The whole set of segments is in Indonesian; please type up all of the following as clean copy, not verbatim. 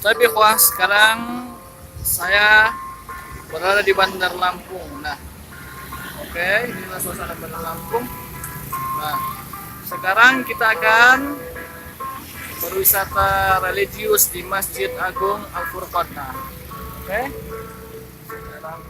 Tapi wah, sekarang saya berada di Bandar Lampung. Nah, oke, inilah suasana Bandar Lampung. Nah, sekarang kita akan berwisata religius di Masjid Agung Al Furqan. Nah, oke.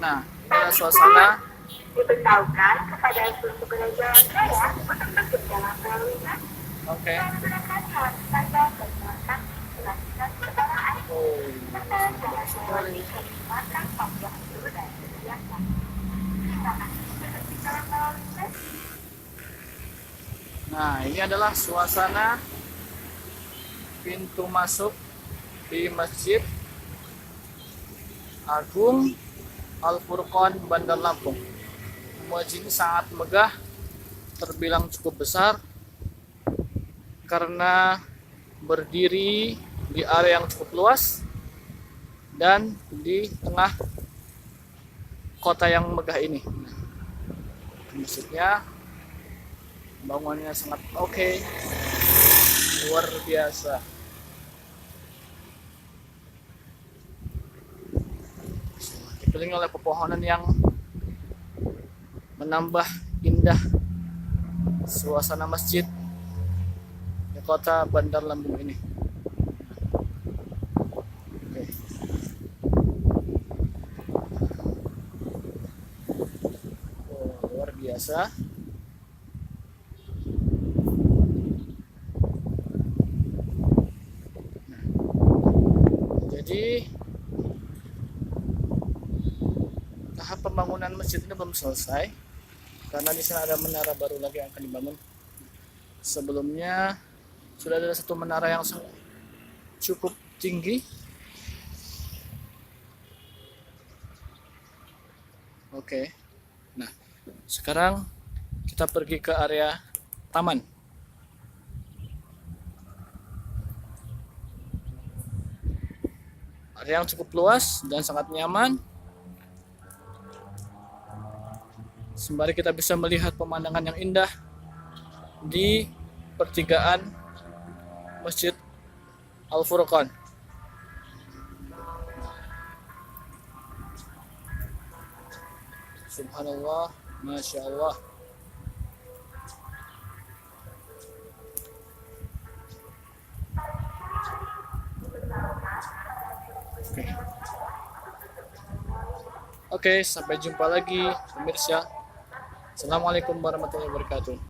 Nah, inilah suasana. Diberitahukan kepada seluruh pengguna jalan raya untuk berjalan lalu lintas Oke. dan menggunakan helm standar dan melakukan perhatian kendaraan serta jalan melewati kecepatan panjang dulu dan biasa. Terima kasih sudah berjalan lalu lintas. Nah, ini adalah suasana pintu masuk di Masjid Agung Al Furqan Bandar Lampung. Masjid ini sangat megah, terbilang cukup besar karena berdiri di area yang cukup luas dan di tengah kota yang megah ini. Masjidnya bangunannya sangat oke, luar biasa. Dikelilingi oleh pepohonan yang menambah indah suasana masjid di kota Bandar Lampung ini. Oke. Oh, luar biasa. Jadi tahap pembangunan masjid ini belum selesai karena di sana ada menara baru lagi yang akan dibangun. Sebelumnya sudah ada satu menara yang cukup tinggi. Oke. Nah, sekarang kita pergi ke area taman. Area yang cukup luas dan sangat nyaman. Sembari kita bisa melihat pemandangan yang indah di pertigaan Masjid Al Furqan. Subhanallah, Masya Allah. Oke, sampai jumpa lagi pemirsa. Assalamualaikum warahmatullahi wabarakatuh.